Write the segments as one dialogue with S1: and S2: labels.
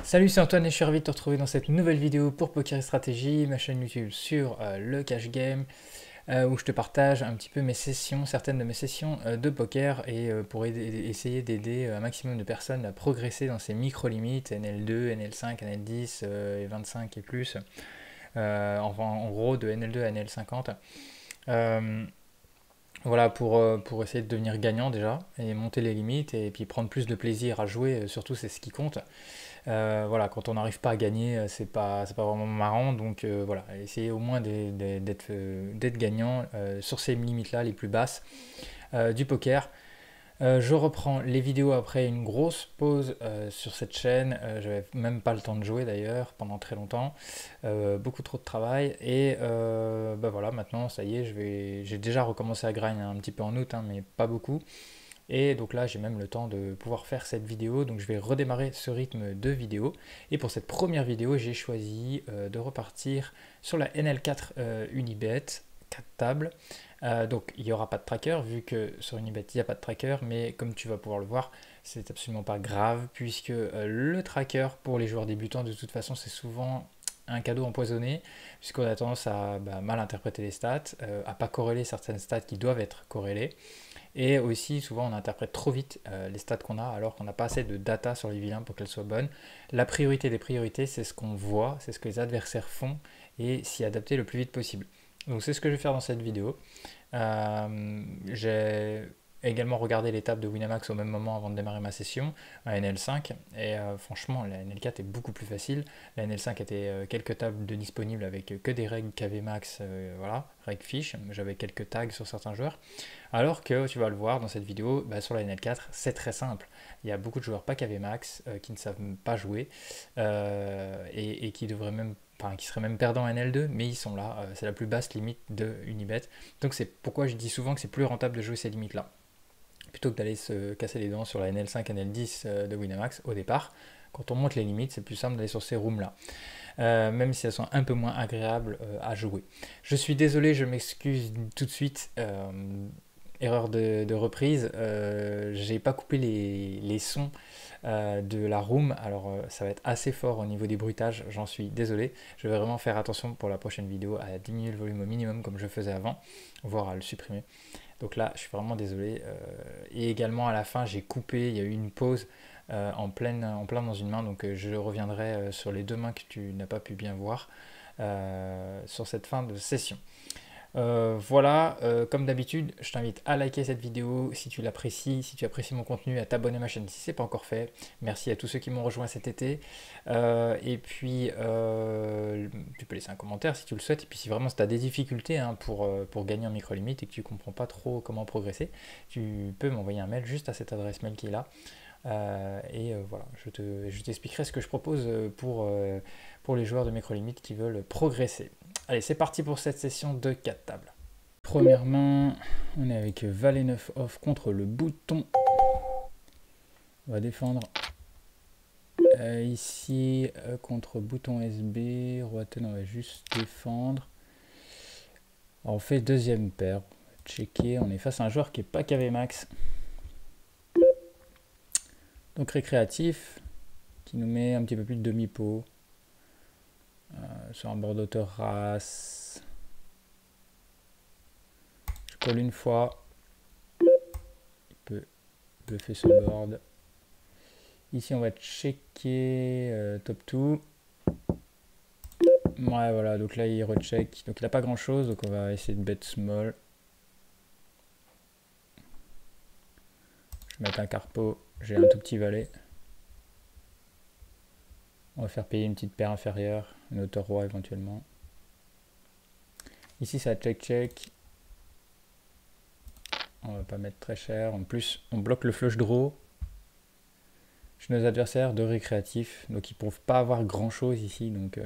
S1: Salut, c'est Antoine et je suis ravi de te retrouver dans cette nouvelle vidéo pour Poker et Stratégie, ma chaîne YouTube sur le cash game, où je te partage un petit peu mes sessions, certaines de mes sessions de poker et pour essayer d'aider un maximum de personnes à progresser dans ces micro-limites, NL2, NL5, NL10 et 25 et plus, enfin en gros de NL2 à NL50. Euh, voilà, pour essayer de devenir gagnant déjà et monter les limites et puis prendre plus de plaisir à jouer, surtout c'est ce qui compte. Voilà, quand on n'arrive pas à gagner, c'est pas vraiment marrant. Donc voilà, essayer au moins d'être gagnant sur ces limites-là, les plus basses du poker. Je reprends les vidéos après une grosse pause sur cette chaîne. J'avais même pas le temps de jouer d'ailleurs pendant très longtemps. Beaucoup trop de travail. Et bah voilà, maintenant ça y est, j'ai déjà recommencé à grind un petit peu en août, hein, mais pas beaucoup. Et donc là, j'ai même le temps de pouvoir faire cette vidéo. Donc je vais redémarrer ce rythme de vidéo. Et pour cette première vidéo, j'ai choisi de repartir sur la NL4 Unibet, 4 tables. Donc il n'y aura pas de tracker, vu que sur Unibet, il n'y a pas de tracker. Mais comme tu vas pouvoir le voir, c'est absolument pas grave, puisque le tracker pour les joueurs débutants, de toute façon, c'est souvent un cadeau empoisonné, puisqu'on a tendance à mal interpréter les stats, à pas corréler certaines stats qui doivent être corrélées. Et aussi, souvent, on interprète trop vite les stats qu'on a alors qu'on n'a pas assez de data sur les vilains pour qu'elles soient bonnes. La priorité des priorités, c'est ce qu'on voit, c'est ce que les adversaires font et s'y adapter le plus vite possible. Donc c'est ce que je vais faire dans cette vidéo. J'ai également regardé les tables de Winamax au même moment avant de démarrer ma session, à NL5, et franchement la NL4 est beaucoup plus facile. La NL5 était quelques tables de disponibles avec que des règles KVMax, voilà, règles fiches, j'avais quelques tags sur certains joueurs. Alors que tu vas le voir dans cette vidéo, bah, sur la NL4, c'est très simple. Il y a beaucoup de joueurs pas KVMax qui ne savent pas jouer et qui devraient même, enfin, qui seraient même perdants en NL2, mais ils sont là. C'est la plus basse limite de Unibet. Donc c'est pourquoi je dis souvent que c'est plus rentable de jouer ces limites-là, plutôt que d'aller se casser les dents sur la NL5, NL10 de Winamax au départ. Quand on monte les limites, c'est plus simple d'aller sur ces rooms-là. Même si elles sont un peu moins agréables à jouer. Je suis désolé, je m'excuse tout de suite. Erreur de reprise, j'ai pas coupé les sons de la room, alors ça va être assez fort au niveau des bruitages, j'en suis désolé. Je vais vraiment faire attention pour la prochaine vidéo à diminuer le volume au minimum comme je faisais avant, voire à le supprimer. Donc là, je suis vraiment désolé. Et également à la fin, j'ai coupé, il y a eu une pause en plein dans une main, donc je reviendrai sur les deux mains que tu n'as pas pu bien voir sur cette fin de session. Voilà, comme d'habitude, je t'invite à liker cette vidéo si tu l'apprécies, si tu apprécies mon contenu, à t'abonner à ma chaîne si ce n'est pas encore fait. Merci à tous ceux qui m'ont rejoint cet été. Et puis, tu peux laisser un commentaire si tu le souhaites. Et puis, si vraiment tu as des difficultés hein, pour gagner en micro-limite et que tu ne comprends pas trop comment progresser, tu peux m'envoyer un mail juste à cette adresse mail qui est là. Voilà, je t'expliquerai ce que je propose pour les joueurs de micro-limite qui veulent progresser. Allez, c'est parti pour cette session de 4 tables. Première main, on est avec Valet 9 off contre le bouton. On va défendre ici contre bouton SB. Roi ten, on va juste défendre. Alors, on fait deuxième paire. Checker, on est face à un joueur qui n'est pas KV max. Donc récréatif, qui nous met un petit peu plus de demi-pot. Sur un board d'auteur race. Je colle une fois. Il peut bluffer ce board. Ici, on va checker top 2. Ouais, voilà, donc là, il recheck. Donc, il n'a pas grand-chose, donc on va essayer de bet small. Je vais mettre un carpo. J'ai un tout petit valet. On va faire payer une petite paire inférieure, une hauteur roi éventuellement. Ici, ça check-check. On va pas mettre très cher. En plus, on bloque le flush draw. Chez nos adversaires de récréatifs, donc ils ne peuvent pas avoir grand chose ici. Donc,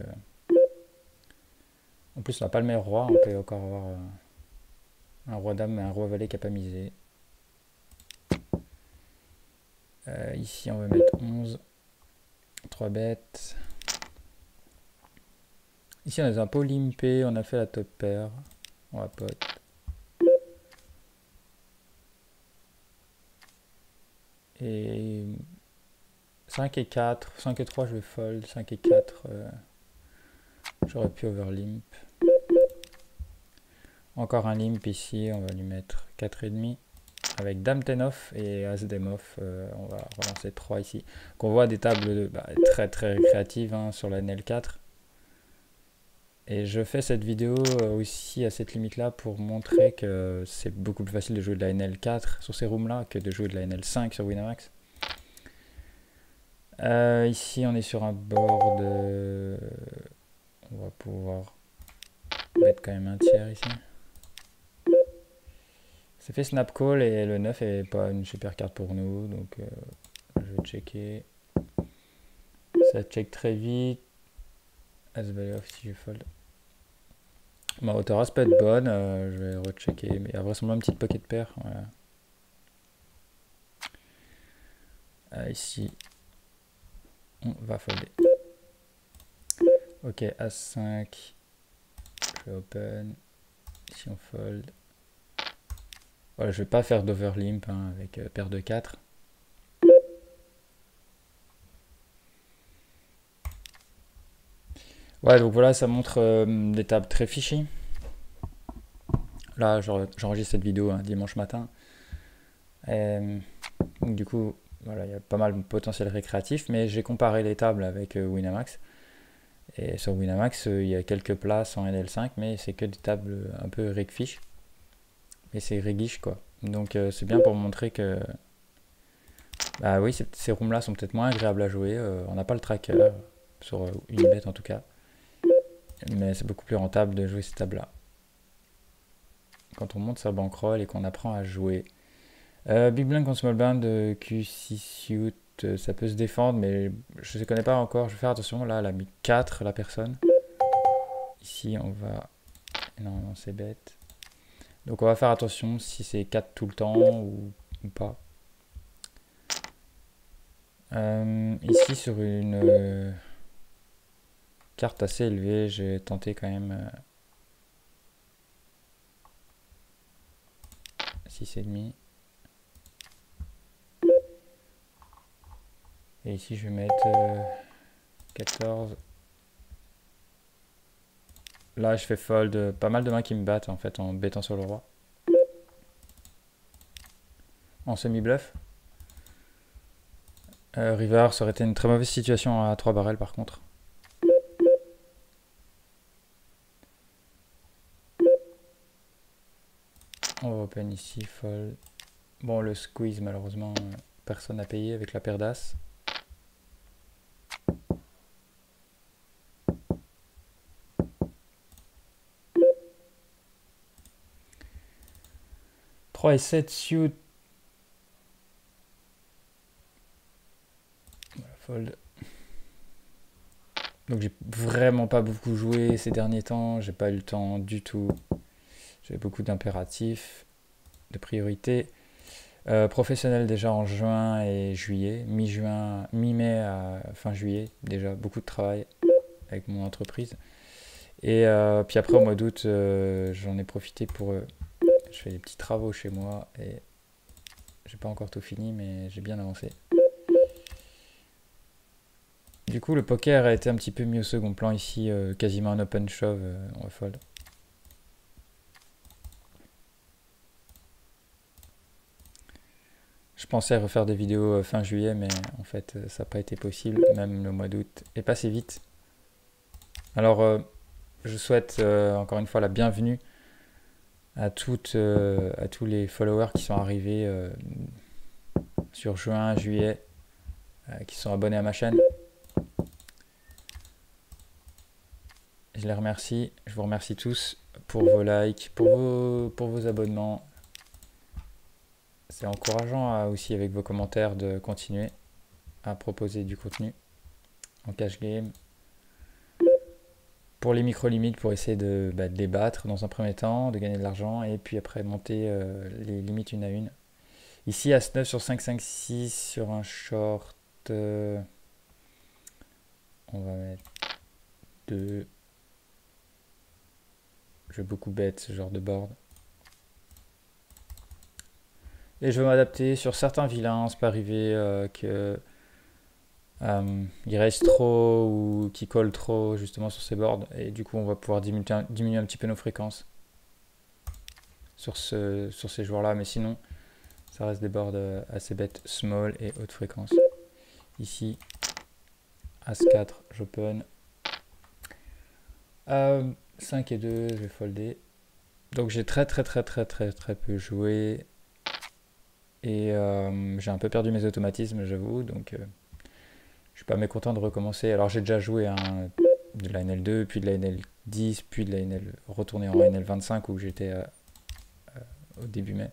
S1: en plus, on n'a pas le meilleur roi. On peut encore avoir un roi dame et un roi valet qui n'a pas misé. Ici, on va mettre 11. 3 bêtes. Ici, on a un pot limpé. On a fait la top pair. On va pot. Et 5 et 4, 5 et 3 je vais fold, 5 et 4 j'aurais pu overlimp. Encore un limp ici, on va lui mettre 4,5 avec Dame 10 off et As Dame off, on va relancer 3 ici. Donc on voit des tables très très récréatives hein, sur la NL4. Et je fais cette vidéo aussi à cette limite là pour montrer que c'est beaucoup plus facile de jouer de la NL4 sur ces rooms là que de jouer de la NL5 sur Winamax. Ici on est sur un board, on va pouvoir mettre quand même un tiers ici. Ça fait snap call et le 9 est pas une super carte pour nous, donc je vais checker. Ça check très vite. As value off si je fold. Ma hauteur peut être bonne, je vais rechecker, mais il y a vraisemblablement une petite pocket pair. Voilà. Ici, on va folder. Ok, As5, je vais open. Ici on fold. Voilà, je vais pas faire d'overlimp hein, avec paire de 4. Ouais, donc voilà, ça montre des tables très fishy. Là, j'enregistre cette vidéo hein, dimanche matin. Donc du coup, voilà, il y a pas mal de potentiel récréatif, mais j'ai comparé les tables avec Winamax. Et sur Winamax, il y a quelques places en NL5, mais c'est que des tables un peu reg-fish. Et c'est regish quoi. Donc c'est bien pour montrer que bah oui, ces rooms là sont peut-être moins agréables à jouer. On n'a pas le tracker sur Unibet en tout cas. Mais c'est beaucoup plus rentable de jouer ces tables là. Quand on monte sa bankroll et qu'on apprend à jouer. Big blind contre small blind de Q6 suit, ça peut se défendre, mais je ne connais pas encore. Je vais faire attention. Là, elle a mis 4 la personne. Ici, on va. Non, c'est bête. Donc, on va faire attention si c'est 4 tout le temps ou pas. Ici, sur une carte assez élevée, j'ai tenté quand même 6,5. Et ici, je vais mettre 14. Là, je fais fold. Pas mal de mains qui me battent en fait en bêtant sur le roi. En semi-bluff. River, ça aurait été une très mauvaise situation à 3 barrels par contre. On va open ici, fold. Bon, le squeeze, malheureusement, personne n'a payé avec la paire d'as. « 3 et 7 suit. Voilà, fold. Donc j'ai vraiment pas beaucoup joué ces derniers temps. J'ai pas eu le temps du tout. J'avais beaucoup d'impératifs, de priorités. Professionnel déjà en juin et juillet. Mi-juin, mi-mai à fin juillet. Déjà beaucoup de travail avec mon entreprise. Et puis après au mois d'août, j'en ai profité pour... je fais des petits travaux chez moi et j'ai pas encore tout fini, mais j'ai bien avancé. Du coup, le poker a été un petit peu mis au second plan ici, quasiment un open shove, on va fold. Je pensais refaire des vidéos fin juillet, mais en fait, ça n'a pas été possible. Même le mois d'août est passé vite. Alors, je souhaite encore une fois la bienvenue à tous les followers qui sont arrivés sur juin, juillet, qui sont abonnés à ma chaîne. Je les remercie. Je vous remercie tous pour vos likes, pour vos abonnements. C'est encourageant aussi avec vos commentaires de continuer à proposer du contenu en cash game. Pour les micro-limites, pour essayer de les battre dans un premier temps, de gagner de l'argent et puis après monter les limites une à une. Ici, As-9 sur 5, 5, 6 sur un short. On va mettre 2. Je vais beaucoup bet ce genre de board. Et je vais m'adapter sur certains vilains. Ça peut arriver que... il reste trop ou qui colle trop justement sur ces boards. Et du coup, on va pouvoir diminuer un petit peu nos fréquences sur ces joueurs-là. Mais sinon, ça reste des boards assez bêtes, small et haute fréquence. Ici, As-4, j'open. 5 et 2, je vais folder. Donc j'ai très peu joué. Et j'ai un peu perdu mes automatismes, j'avoue. Donc je suis pas mécontent de recommencer. Alors j'ai déjà joué de la NL2, puis de la NL10, puis de la NL retourné en NL25 où j'étais au début mai.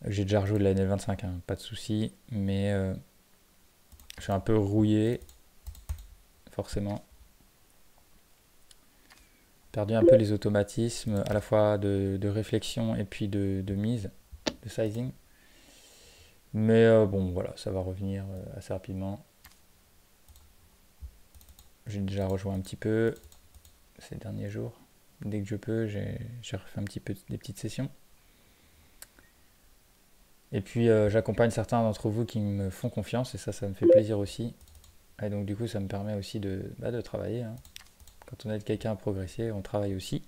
S1: J'ai déjà rejoué de la NL25, hein, pas de souci. Mais je suis un peu rouillé, forcément. Perdu un peu les automatismes, à la fois de réflexion et puis de mise, de sizing. Mais bon, voilà, ça va revenir assez rapidement. J'ai déjà rejoué un petit peu ces derniers jours. Dès que je peux, j'ai refait un petit peu des petites sessions. Et puis j'accompagne certains d'entre vous qui me font confiance et ça me fait plaisir aussi. Et donc du coup, ça me permet aussi de travailler, hein. Quand on aide quelqu'un à progresser, on travaille aussi.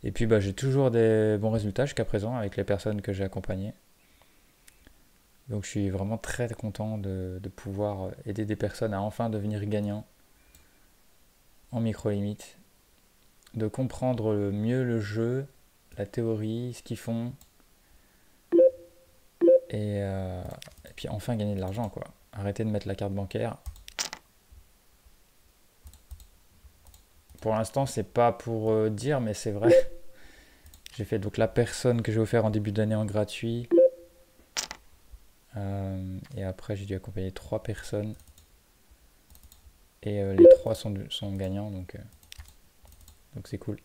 S1: Et puis j'ai toujours des bons résultats jusqu'à présent avec les personnes que j'ai accompagnées. Donc je suis vraiment très content de pouvoir aider des personnes à enfin devenir gagnants en micro-limite, de comprendre mieux le jeu, la théorie, ce qu'ils font, et puis enfin gagner de l'argent, quoi. Arrêter de mettre la carte bancaire. Pour l'instant, c'est pas pour dire, mais c'est vrai. J'ai fait donc la personne que j'ai offert en début d'année en gratuit. Et après, j'ai dû accompagner 3 personnes. Et les 3 sont gagnants, donc c'est cool.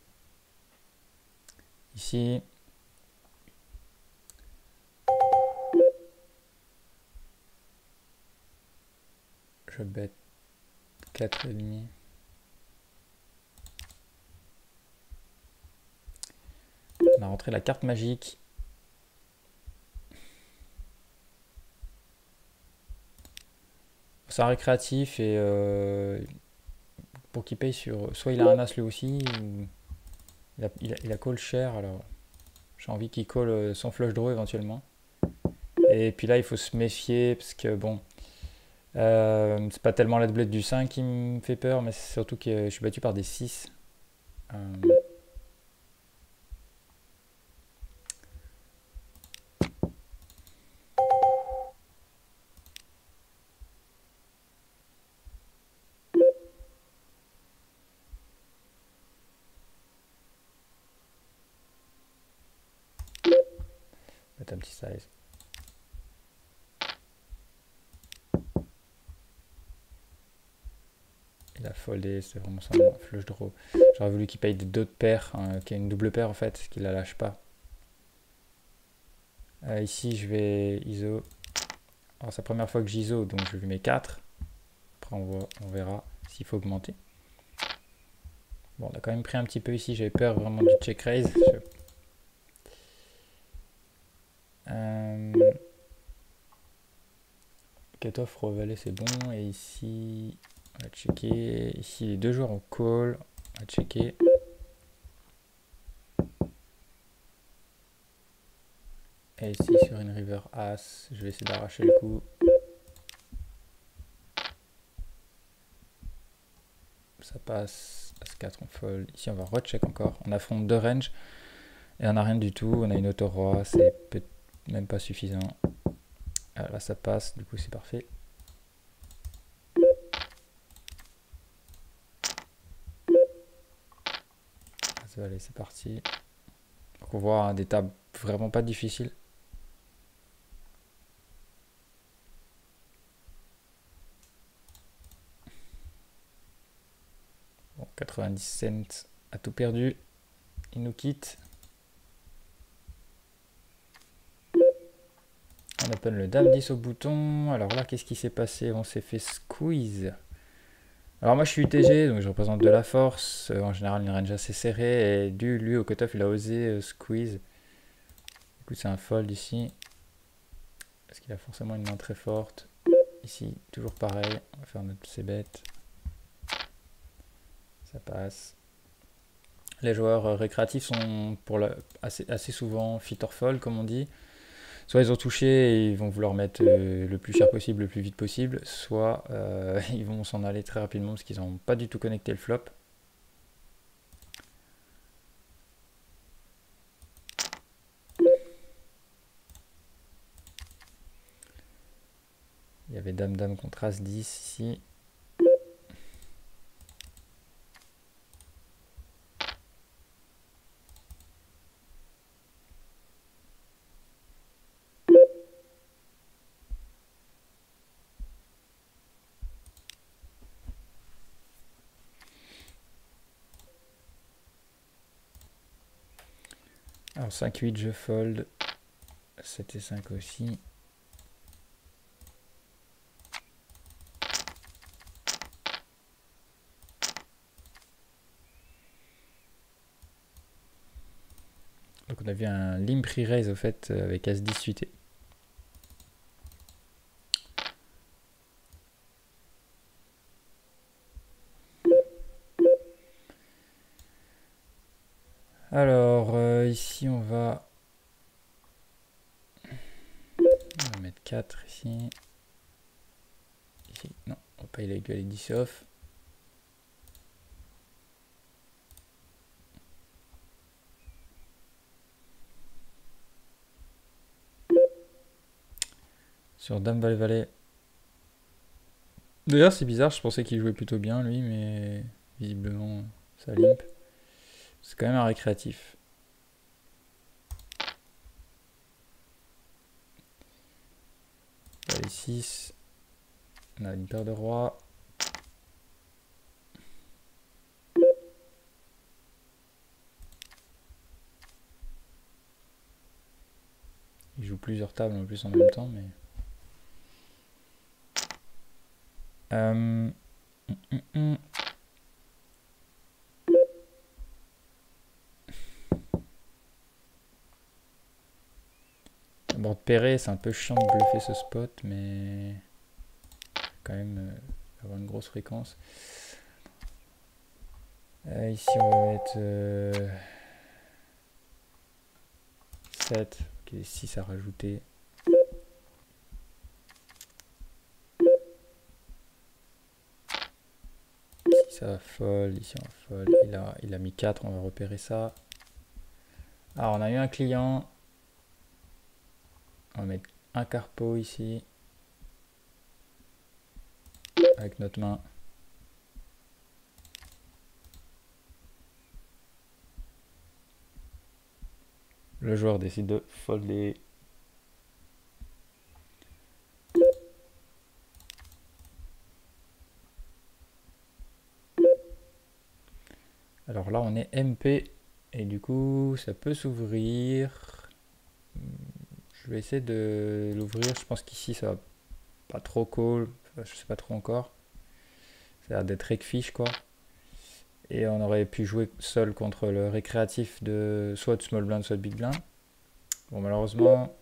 S1: Ici, je bet 4,5. On a rentré la carte magique. C'est un récréatif et pour qu'il paye sur... Soit il a un as lui aussi, ou il a call cher, alors j'ai envie qu'il call sans flush draw éventuellement. Et puis là, il faut se méfier parce que bon, c'est pas tellement la doublette du 5 qui me fait peur, mais c'est surtout que je suis battu par des 6. Mettre un petit size. Il a foldé, c'est vraiment ça, flush draw. J'aurais voulu qu'il paye d'autres paires, hein, qu'il y ait une double paire en fait, qu'il la lâche pas. Ici, je vais ISO. Alors, c'est la première fois que j'ISO, donc je lui mets 4. Après, on verra s'il faut augmenter. Bon, on a quand même pris un petit peu ici, j'avais peur vraiment du check raise. Cut-off revalet, c'est bon. Et ici, on va checker. Ici, les 2 joueurs en call. On va checker. Et ici, sur une river as, je vais essayer d'arracher le coup. Ça passe. As-4, on fold. Ici, on va recheck encore. On affronte 2 ranges. Et on n'a rien du tout. On a une auto-roi. C'est même pas suffisant. Là, ça passe. Du coup, c'est parfait. Allez, c'est parti. Donc on voit des tables vraiment pas difficiles. Bon, 90 cents a tout perdu. Il nous quitte. On open le dame 10 au bouton. Alors là, qu'est-ce qui s'est passé? On s'est fait squeeze. Alors moi je suis UTG, donc je représente de la force, en général une range assez serrée, et lui au cutoff il a osé squeeze. Du coup c'est un fold ici, parce qu'il a forcément une main très forte. Ici, toujours pareil, on va faire notre c-bet. Ça passe. Les joueurs récréatifs sont assez souvent fit or fall, comme on dit. Soit ils ont touché et ils vont vouloir mettre le plus cher possible, le plus vite possible, soit ils vont s'en aller très rapidement parce qu'ils n'ont pas du tout connecté le flop. Il y avait Dame-Dame contre As-10 ici. Alors 5-8 je fold, 7 et 5 aussi. Donc on a vu un limp re-raise au fait avec As-10 suité. Alors ici on va mettre 4 ici. Ici, non, on va pas y aller 10 off. Sur Dame Valet. D'ailleurs c'est bizarre, je pensais qu'il jouait plutôt bien lui, mais visiblement ça limp. C'est quand même un récréatif. Valet 6. On a une paire de rois. Il joue plusieurs tables en plus en même temps, mais... Board pairé, c'est un peu chiant de bluffer ce spot, mais quand même avoir une grosse fréquence. Ici on va mettre 7, ok, 6 à rajouter. Ici ça va fold, ici on va fold. Il a mis 4, on va repérer ça. Alors on a eu un client. On va mettre un carpo ici. Avec notre main. Le joueur décide de folder. Alors là on est MP et du coup ça peut s'ouvrir. Je vais essayer de l'ouvrir. Je pense qu'ici ça va pas trop call. Enfin, je sais pas trop encore. Ça a l'air d'être Regfish quoi. Et on aurait pu jouer seul contre le récréatif de soit de small blind soit de big blind. Bon malheureusement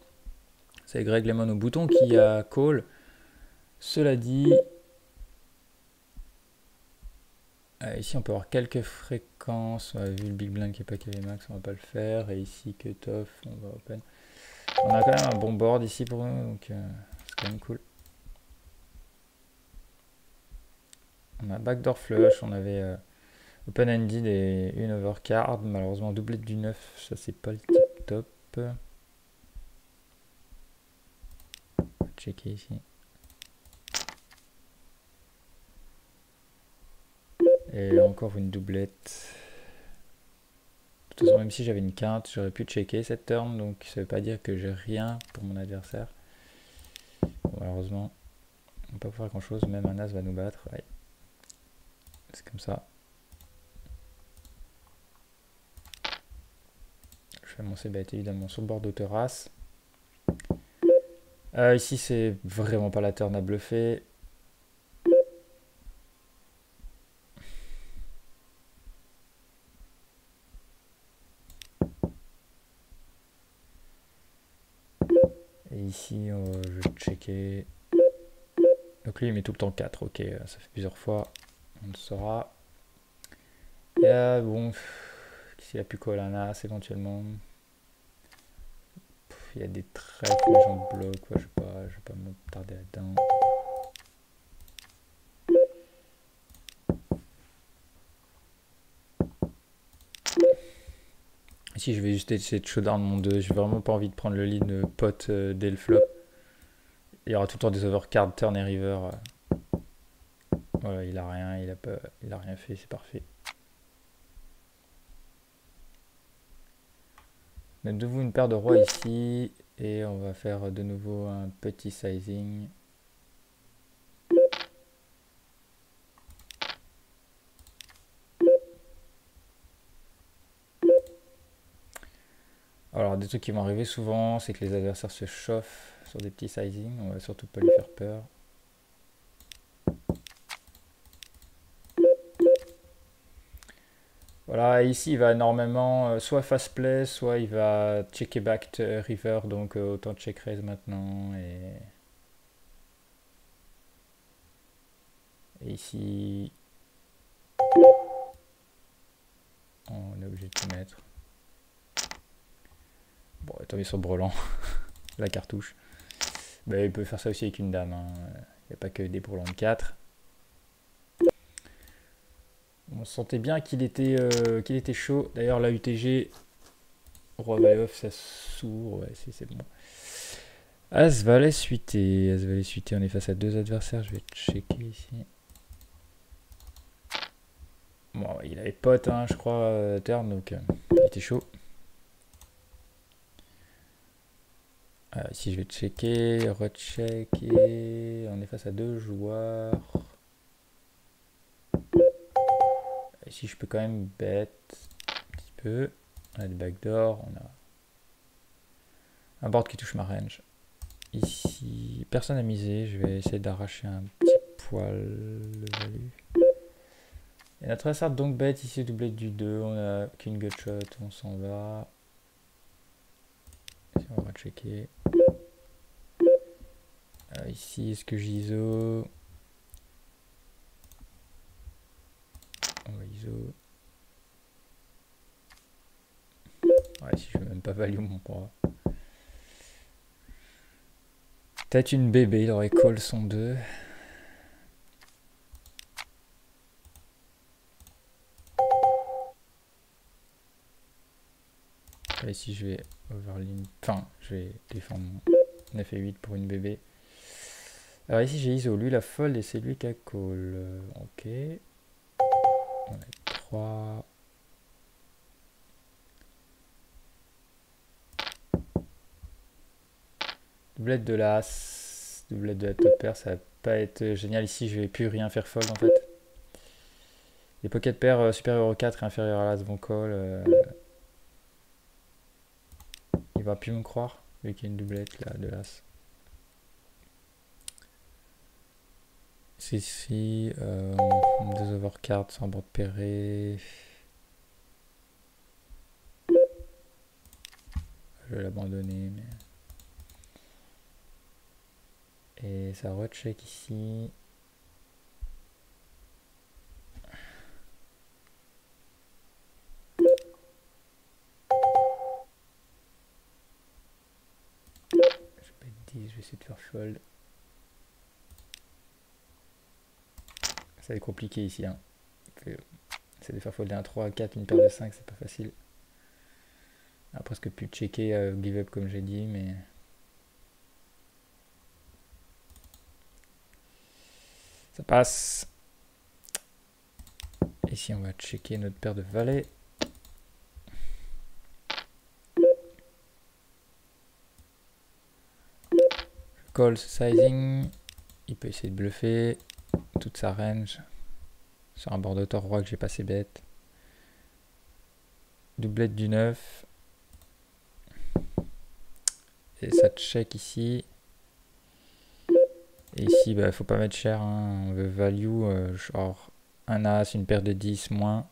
S1: c'est Greg Lemon au bouton qui a call. Cela dit, ici on peut avoir quelques fréquences. Vu le big blind qui n'est pas KV max, on va pas le faire. Et ici cutoff, on va open. On a quand même un bon board ici pour nous, donc c'est quand même cool. On a backdoor flush, on avait open-ended et une overcard. Malheureusement doublette du 9, ça c'est pas le tip top. On va checker ici. Et encore une doublette. De toute façon, même si j'avais une quinte, j'aurais pu checker cette turn, donc ça veut pas dire que j'ai rien pour mon adversaire. Bon, malheureusement, on va pas pouvoir grand chose, même un as va nous battre. Ouais. C'est comme ça. Je fais mon c-bet évidemment sur le bord d'auteur-as. Ici, c'est vraiment pas la turn à bluffer. Et ici, je vais checker. Donc lui il met tout le temps 4, ok, ça fait plusieurs fois, on le saura. Et là, bon, s'il a plus quoi, un as éventuellement. Il y a des trèfles, les gens bloquent, ouais, je vais pas me tarder là-dedans. Ici je vais juste essayer de showdown mon 2, j'ai vraiment pas envie de prendre le lead de pot dès le flop. Il y aura tout le temps des overcards, turn et river. Voilà, il a rien, il a rien fait, c'est parfait. Mettre de vous une paire de rois ici, et on va faire de nouveau un petit sizing. Alors des trucs qui vont arriver souvent, c'est que les adversaires se chauffent sur des petits sizing, on va surtout pas lui faire peur. Voilà, ici il va normalement soit fast play, soit il va checker back river, donc autant check raise maintenant. Et ici, on est obligé de tout mettre. Bon, il est tombé sur Brelan, la cartouche. Bah, il peut faire ça aussi avec une dame, hein. Il n'y a pas que des Brelan de 4. On sentait bien qu'il était chaud. D'ailleurs, la UTG, Roi Valet off, ça s'ouvre. Ouais, c'est bon. As Valet suité. As Valet suité, on est face à deux adversaires. Je vais checker ici. Bon, il avait pote, hein, je crois, turn, donc il était chaud. Ici, je vais checker, rechecker. On est face à deux joueurs. Ici, je peux quand même bet un petit peu. On a des backdoors, on a un board qui touche ma range. Ici, personne à miser. Je vais essayer d'arracher un petit poil de value. Et notre adversaire donc bet ici doublé du 2. On a qu'une gutshot, on s'en va. Ici, on va checker. Ici, est-ce que j'ISO? On va ISO. Ouais, ici, je vais même pas value mon roi. Peut-être une bébé, il aurait call son 2. Là, ici, je vais overline. Enfin, je vais défendre mon 9 et 8 pour une bébé. Alors ici, j'ai ISO. Lui, la fold et c'est lui qui a call. Ok. On a 3. Doublette de l'as. Doublette de la top pair, ça va pas être génial. Ici, je vais plus rien faire fold en fait. Les pocket pairs supérieurs au 4 et inférieurs à l'as vont call. Il va plus me croire, vu qu'il y a une doublette là de l'as. C'est ici, 2 overcards sans board pairé. Je vais l'abandonner. Mais... Et ça recheck ici. Je vais 10, je vais essayer de faire fold. Ça va être compliqué ici. Hein. C'est de faire folder un 3, 4, une paire de 5, c'est pas facile. Alors presque plus checker, give up comme j'ai dit, mais... Ça passe. Ici, on va checker notre paire de valets. Call sizing. Il peut essayer de bluffer toute sa range. Sur un bord de tort roi que j'ai passé bête. Doublette du 9. Et ça check ici. Et ici, bah, faut pas mettre cher. Hein. On veut value, genre un as, une paire de 10 moins.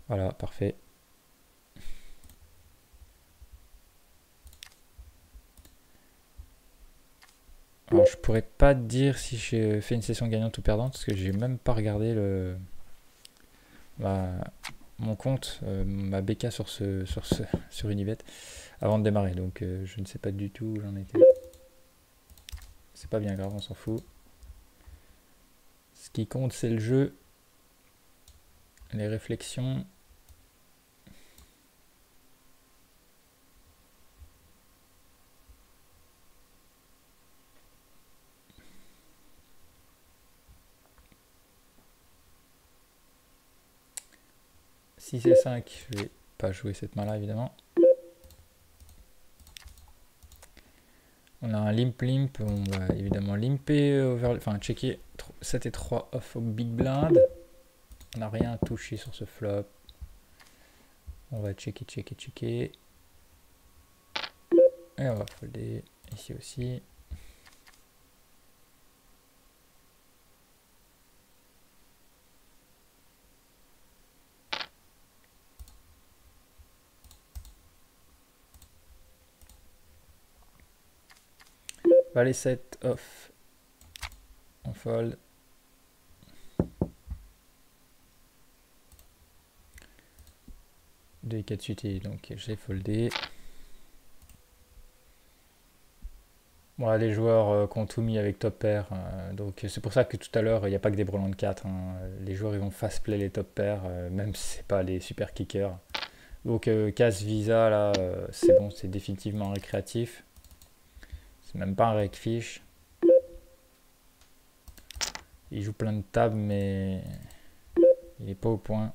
S1: Voilà, parfait. je pourrais pas te dire si j'ai fait une session gagnante ou perdante parce que j'ai même pas regardé mon compte, ma BK sur Unibet avant de démarrer. Donc je ne sais pas du tout où j'en étais. C'est pas bien grave, on s'en fout. Ce qui compte, c'est le jeu, les réflexions. Si c'est 5, je vais pas jouer cette main-là, évidemment. On a un limp, on va évidemment limper, enfin checker 7 et 3 off au big blind. On n'a rien à toucher sur ce flop. On va checker. Et on va folder ici aussi. Valet 7 off. On fold. Deux et 4 suités, donc j'ai foldé. Bon, les joueurs qui ont tout mis avec top pair, donc c'est pour ça que tout à l'heure il n'y a pas que des brelans de 4. Les joueurs ils vont fast play les top pairs, même si c'est pas les super kickers. Donc casse visa là, c'est bon, c'est définitivement récréatif. C'est même pas un rec fiche. Il joue plein de tables mais il est pas au point.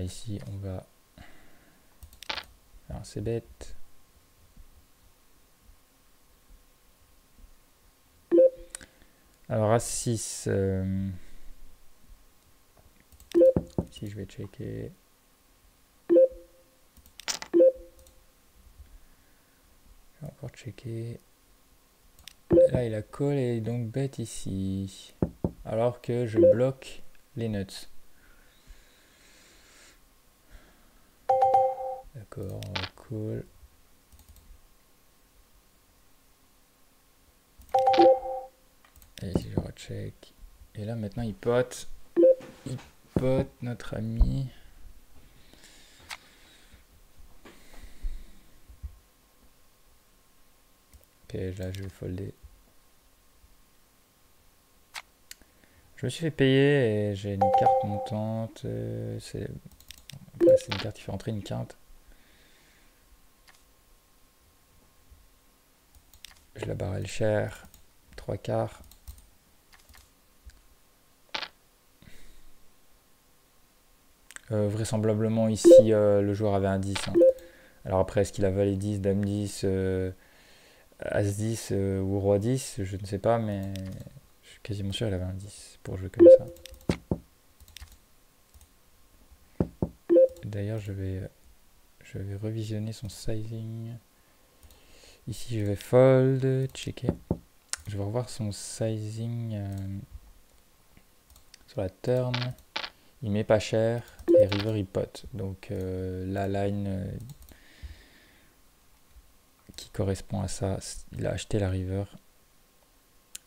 S1: Ici on va faire un c-bet. Alors A6, ici je vais checker. Je vais encore checker. Là il a call et donc bet ici. Alors que je bloque les nuts. D'accord, on va call. Et ici je recheck. Et là maintenant il pote. Il pote notre ami. Ok, là je vais folder. Je me suis fait payer et j'ai une carte montante. C'est une carte qui fait entrer une quinte. Je la barrel cher. 3 quarts. Vraisemblablement ici le joueur avait un 10. Hein. Alors après est-ce qu'il a valet 10, dame 10, as 10 ou roi 10, je ne sais pas, mais je suis quasiment sûr qu'il avait un 10 pour jouer comme ça. D'ailleurs je vais revisionner son sizing. Ici je vais fold, checker. Je vais revoir son sizing sur la turn. Il met pas cher et river il pote. Donc la line qui correspond à ça, il a acheté la river.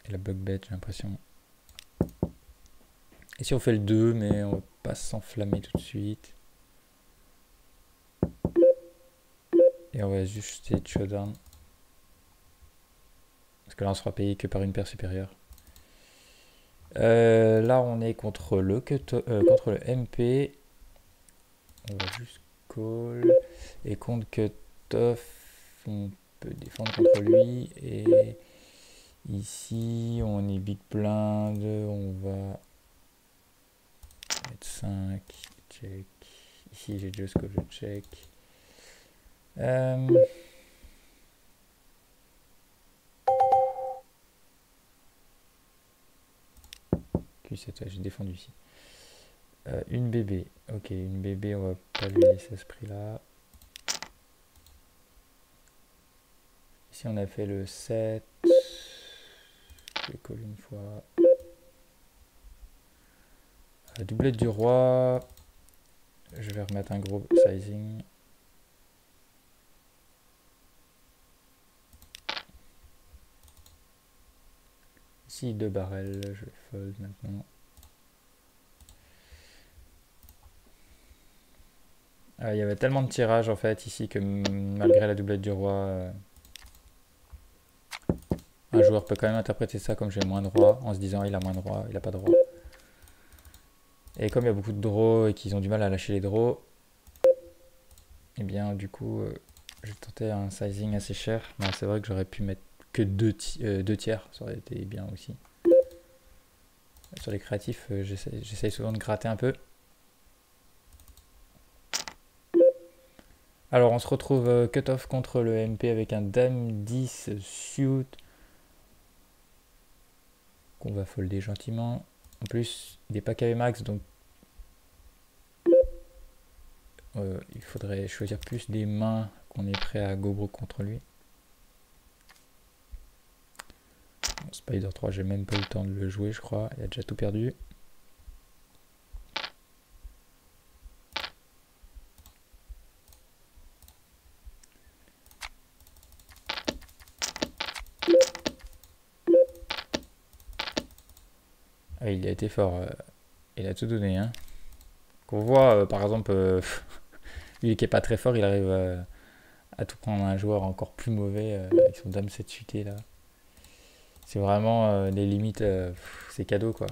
S1: Et la bug bet j'ai l'impression. Et si on fait le 2, mais on va pas s'enflammer tout de suite. Et on va juste showdown. Parce que là on sera payé que par une paire supérieure. Là on est contre le MP. On va juste call. Et contre cutoff, on peut défendre contre lui. Et ici on est big blind. On va mettre 5. Check. Ici j'ai just call, je check. Q7, j'ai défendu ici. Une bébé. Ok, une bébé, on va pas lui laisser ce prix-là. Ici, on a fait le 7. Je vais coller une fois. La doublette du roi, je vais remettre un gros sizing. Ici 2 barrels, je vais fold maintenant. Il y avait tellement de tirages en fait ici que malgré la doublette du roi, un joueur peut quand même interpréter ça comme j'ai moins de rois en se disant il a moins de rois, il a pas de roi. Et comme il y a beaucoup de draws et qu'ils ont du mal à lâcher les draws, et bien du coup j'ai tenté un sizing assez cher. Mais c'est vrai que j'aurais pu mettre que 2 tiers, ça aurait été bien aussi. Sur les créatifs, j'essaye souvent de gratter un peu. Alors on se retrouve cut-off contre le MP avec un Dame 10 suit qu'on va folder gentiment. En plus, il n'est pas KV max, donc il faudrait choisir plus des mains qu'on est prêt à go broke contre lui. Bon, Spider 3, j'ai même pas eu le temps de le jouer, je crois. Il a déjà tout perdu. Ah, il a été fort. Il a tout donné. Hein. Qu'on voit, par exemple, lui qui est pas très fort, il arrive à tout prendre un joueur encore plus mauvais avec son Dame 7 suité là. C'est vraiment les limites, c'est cadeau quoi.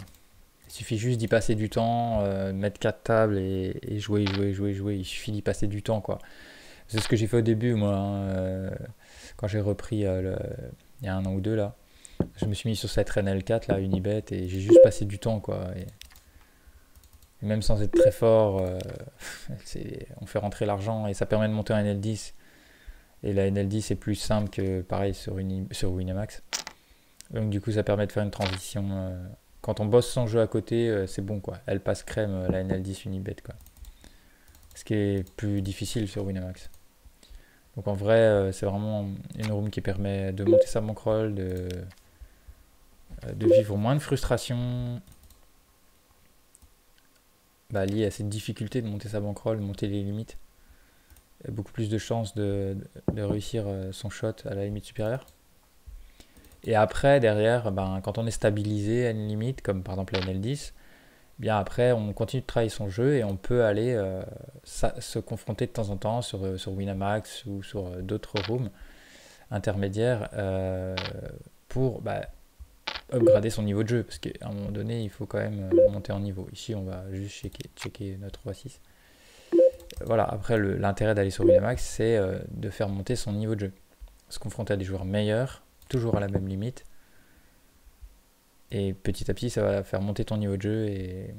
S1: Il suffit juste d'y passer du temps, mettre 4 tables et jouer. Il suffit d'y passer du temps quoi. C'est ce que j'ai fait au début moi, hein, quand j'ai repris il y a un an ou deux là. Je me suis mis sur cette reine L4 là, Unibet, et j'ai juste passé du temps quoi. Et même sans être très fort, on fait rentrer l'argent et ça permet de monter en NL10. Et la NL10 est plus simple que pareil sur Winamax. Donc du coup ça permet de faire une transition. Quand on bosse son jeu à côté, c'est bon quoi. Elle passe crème la NL10 Unibet quoi. Ce qui est plus difficile sur Winamax. Donc en vrai c'est vraiment une room qui permet de monter sa bankroll, de vivre moins de frustration liée à cette difficulté de monter sa bankroll, de monter les limites. Il y a beaucoup plus de chances de réussir son shot à la limite supérieure. Et après, derrière, quand on est stabilisé à une limite, comme par exemple la NL10, bien après, on continue de travailler son jeu et on peut aller se confronter de temps en temps sur Winamax ou sur d'autres rooms intermédiaires pour upgrader son niveau de jeu. Parce qu'à un moment donné, il faut quand même monter en niveau. Ici, on va juste checker notre roi 6. Voilà, après, l'intérêt d'aller sur Winamax, c'est de faire monter son niveau de jeu. Se confronter à des joueurs meilleurs, toujours à la même limite. Et petit à petit, ça va faire monter ton niveau de jeu et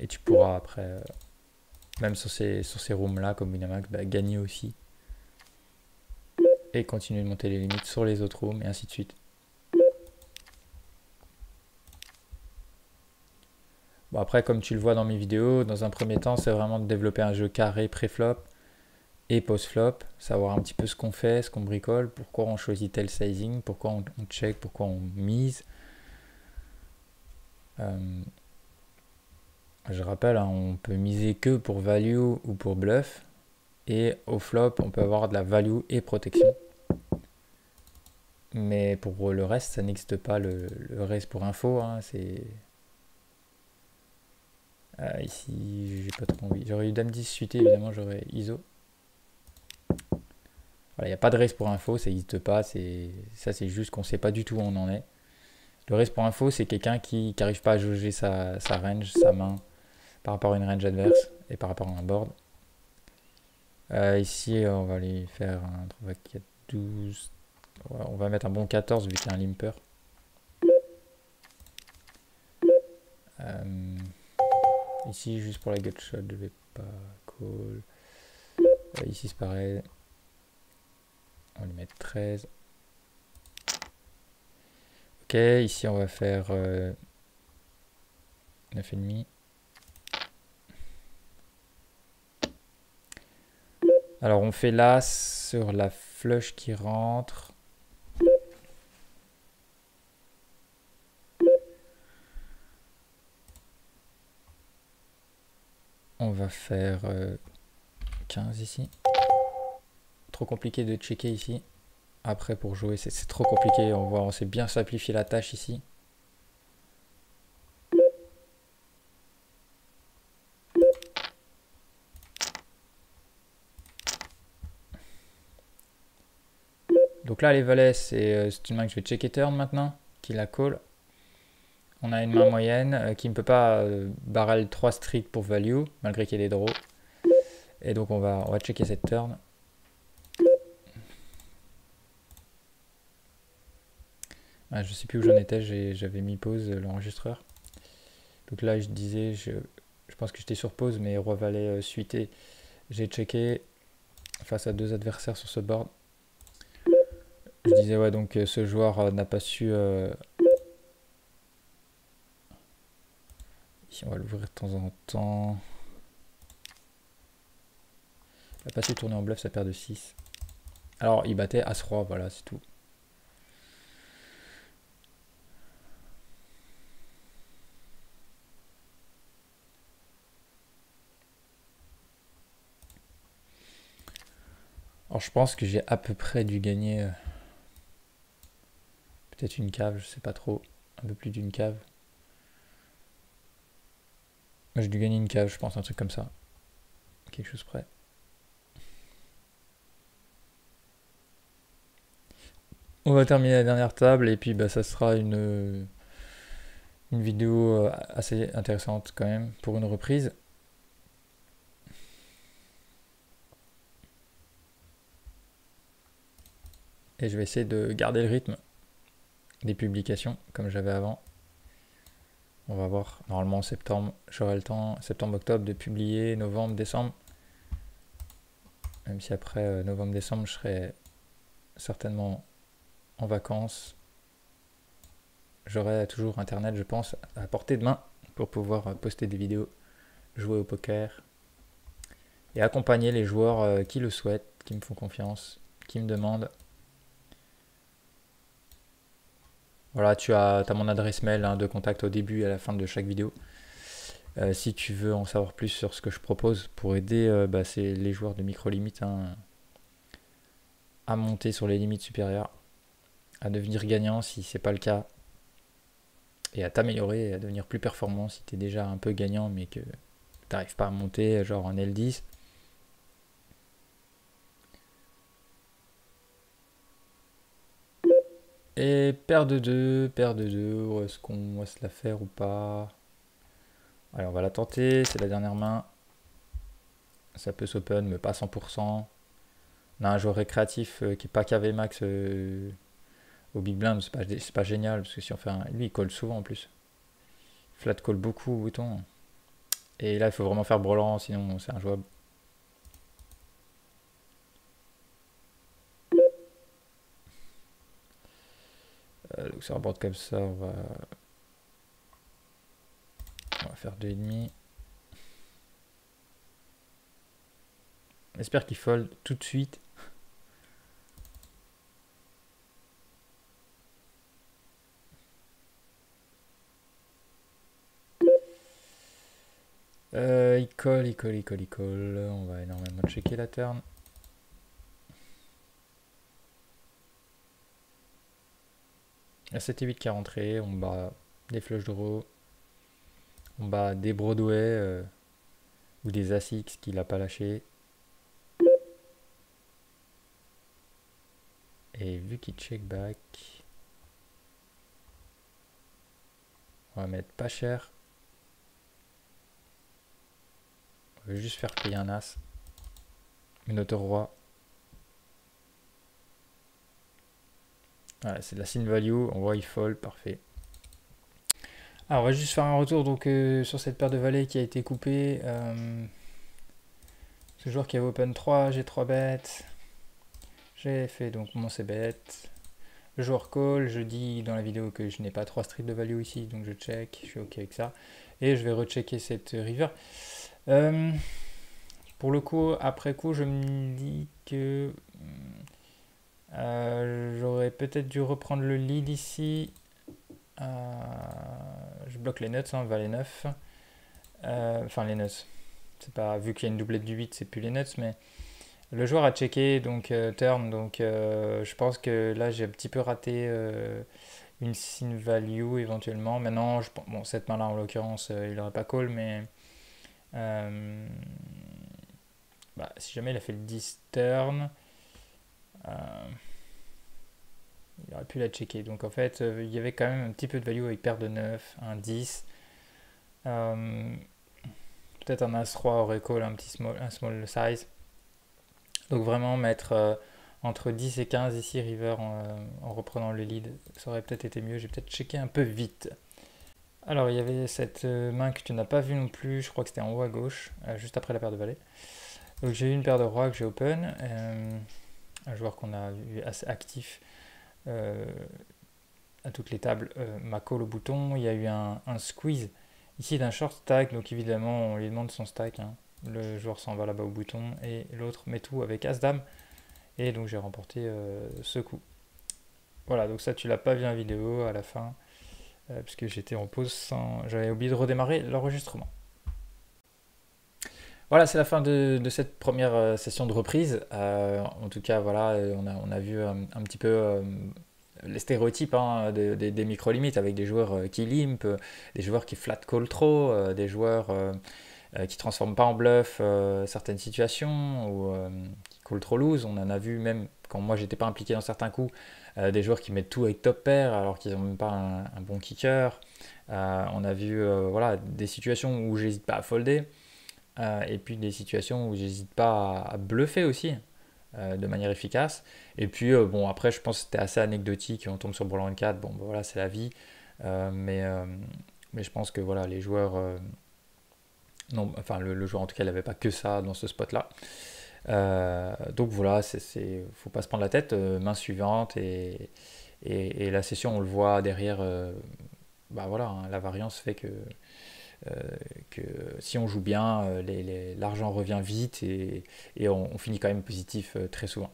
S1: tu pourras après, même sur ces rooms-là, comme Winamax, gagner aussi. Et continuer de monter les limites sur les autres rooms et ainsi de suite. Bon, après, comme tu le vois dans mes vidéos, dans un premier temps, c'est vraiment de développer un jeu carré pré-flop et post-flop, savoir un petit peu ce qu'on fait, ce qu'on bricole, pourquoi on choisit tel sizing, pourquoi on check, pourquoi on mise. Je rappelle, hein, on peut miser que pour value ou pour bluff, et au flop, on peut avoir de la value et protection. Mais pour le reste, ça n'existe pas. Le reste pour info, hein, c'est... ici, j'ai pas trop envie. J'aurais eu Dame 10 suité, évidemment, j'aurais ISO. Voilà, il n'y a pas de raise pour info, ça n'existe pas. Ça, c'est juste qu'on ne sait pas du tout où on en est. Le raise pour info, c'est quelqu'un qui n'arrive pas à jauger sa range, sa main, par rapport à une range adverse et par rapport à un board. Ici, on va aller faire un 12. On va mettre un bon 14 vu qu'il y a un limper. Ici, juste pour la gutshot, je vais pas call. Ici, c'est pareil. On va lui mettre 13. Ok, ici, on va faire 9,5. Alors, on fait l'as sur la flush qui rentre. On va faire 15 ici. Trop compliqué de checker ici. Après pour jouer c'est trop compliqué. On s'est bien simplifié la tâche ici. Donc là les valets c'est une main que je vais checker turn maintenant. Qui la call. On a une main moyenne qui ne peut pas barrel 3 street pour value. Malgré qu'il y ait des draws. Et donc on va checker cette turn. Ah, je sais plus où j'en étais, j'avais mis pause l'enregistreur. Donc là je disais, je pense que j'étais sur pause, mais roi valet suité, j'ai checké face à 2 adversaires sur ce board. Je disais ouais donc ce joueur n'a pas su... Ici on va l'ouvrir de temps en temps. Il n'a pas su tourner en bluff sa paire de 6. Alors il battait As-Roi, voilà c'est tout. Alors je pense que j'ai à peu près dû gagner peut-être une cave, je sais pas trop, un peu plus d'une cave. Moi j'ai dû gagner une cave, je pense, un truc comme ça. Quelque chose près. On va terminer la dernière table et puis bah, ça sera une vidéo assez intéressante quand même pour une reprise. Et je vais essayer de garder le rythme des publications comme j'avais avant. On va voir, normalement en septembre, j'aurai le temps, septembre-octobre, de publier, novembre, décembre. Même si après novembre-décembre, je serai certainement en vacances. J'aurai toujours internet, je pense, à portée de main pour pouvoir poster des vidéos, jouer au poker et accompagner les joueurs qui le souhaitent, qui me font confiance, qui me demandent. Voilà, tu as mon adresse mail de contact au début et à la fin de chaque vidéo. Si tu veux en savoir plus sur ce que je propose pour aider c'est les joueurs de micro-limites à monter sur les limites supérieures, à devenir gagnant si c'est pas le cas, et à t'améliorer et à devenir plus performant si tu es déjà un peu gagnant mais que tu n'arrives pas à monter genre en L10. Et paire de 2, est-ce qu'on va se la faire ou pas? Allez, on va la tenter, c'est la dernière main. Ça peut s'open, mais pas 100%. On a un joueur récréatif qui n'est pas KV max au big blind, c'est pas génial, parce que si on fait un... Lui, il colle souvent en plus. Flat colle beaucoup, bouton. Et là, il faut vraiment faire brelan, sinon c'est injouable. Donc sur un board comme ça, on va faire 2,5. J'espère qu'il fold tout de suite. Il colle. On va énormément checker la turn. Il y a 7 et 8 qui est rentré. On bat des flush draw. On bat des Broadway ou des As-X qu'il n'a pas lâché. Et vu qu'il check back, on va mettre pas cher. On va juste faire payer un As. Une auto-roi. Voilà, c'est de la sin value. On voit il fold, parfait. Alors on va juste faire un retour donc, sur cette paire de valets qui a été coupée. Ce joueur qui avait open 3, j'ai 3 bêtes. J'ai fait donc mon c-bet. Le joueur call, je dis dans la vidéo que je n'ai pas 3 streets de value ici, donc je check, je suis ok avec ça. Et je vais rechecker cette river. Pour le coup, après coup, je me dis que j'aurais peut-être dû reprendre le lead ici. Je bloque les nuts, valet 9. Enfin les nuts. c'est pas, vu qu'il y a une doublette du 8, c'est plus les nuts, mais le joueur a checké, donc turn, donc je pense que là j'ai un petit peu raté une sin value éventuellement. Maintenant, bon, cette main-là en l'occurrence, il n'aurait pas call, mais euh, bah, si jamais il a fait le 10 turn, euh, il aurait pu la checker. Donc en fait, il y avait quand même un petit peu de value avec paire de 9, un 10. Peut-être un As-3 aurait call un small size. Donc vraiment mettre entre 10 et 15 ici river en reprenant le lead, ça aurait peut-être été mieux. J'ai peut-être checké un peu vite. Alors il y avait cette main que tu n'as pas vue non plus, je crois que c'était en haut à gauche, juste après la paire de valets. Donc j'ai eu une paire de rois que j'ai open, un joueur qu'on a vu assez actif à toutes les tables m'a call au bouton. Il y a eu un squeeze ici d'un short stack, donc évidemment on lui demande son stack, hein. Le joueur s'en va là-bas au bouton et l'autre met tout avec As-Dame, et donc j'ai remporté ce coup. Voilà, donc ça tu l'as pas vu en vidéo à la fin, puisque j'étais en pause j'avais oublié de redémarrer l'enregistrement. Voilà, c'est la fin de cette première session de reprise. En tout cas, voilà, on a vu un petit peu les stéréotypes, hein, des micro-limites avec des joueurs qui limp, des joueurs qui flat call trop, des joueurs qui transforment pas en bluff certaines situations ou qui call trop loose. On en a vu même quand moi j'étais pas impliqué dans certains coups, des joueurs qui mettent tout avec top pair alors qu'ils n'ont même pas un bon kicker. On a vu voilà, des situations où j'hésite pas à folder. Et puis des situations où j'hésite pas à bluffer aussi de manière efficace. Et puis bon, après je pense que c'était assez anecdotique, on tombe sur Borderline 4, bon ben, voilà, c'est la vie. Mais je pense que voilà, les joueurs non, enfin le joueur en tout cas il n'avait pas que ça dans ce spot là. Donc voilà, faut pas se prendre la tête, main suivante, et la session on le voit derrière, bah voilà, hein, la variance fait que si on joue bien, l'argent revient vite, et on finit quand même positif très souvent.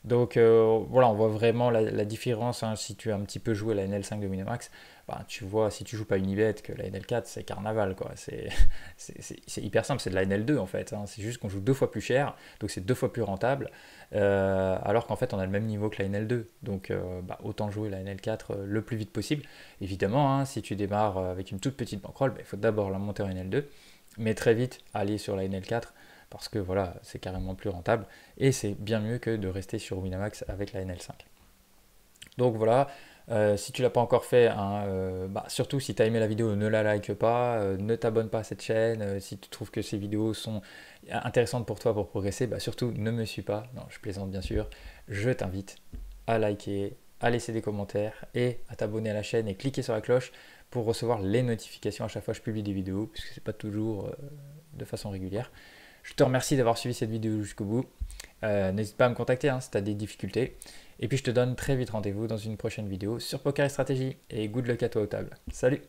S1: Donc voilà, on voit vraiment la différence, hein. Si tu as un petit peu joué la NL5 de Winamax, bah, tu vois, si tu joues pas Unibet, que la NL4 c'est carnaval, quoi. C'est hyper simple, c'est de la NL2 en fait, hein. C'est juste qu'on joue 2 fois plus cher, donc c'est 2 fois plus rentable, alors qu'en fait on a le même niveau que la NL2. Donc bah, autant jouer la NL4 le plus vite possible. Évidemment, hein, si tu démarres avec une toute petite bankroll, bah, il faut d'abord la monter en NL2, mais très vite aller sur la NL4, parce que voilà, c'est carrément plus rentable, et c'est bien mieux que de rester sur Winamax avec la NL5. Donc voilà, si tu l'as pas encore fait, hein, bah, surtout si tu as aimé la vidéo, ne la like pas, ne t'abonne pas à cette chaîne. Si tu trouves que ces vidéos sont intéressantes pour toi pour progresser, bah, surtout ne me suis pas, non je plaisante bien sûr. Je t'invite à liker, à laisser des commentaires et à t'abonner à la chaîne et cliquer sur la cloche pour recevoir les notifications à chaque fois que je publie des vidéos, puisque c'est pas toujours de façon régulière. Je te remercie d'avoir suivi cette vidéo jusqu'au bout. N'hésite pas à me contacter, hein, si tu as des difficultés. Et puis je te donne très vite rendez-vous dans une prochaine vidéo sur Poker et Stratégie. Et good luck à toi aux tables. Salut!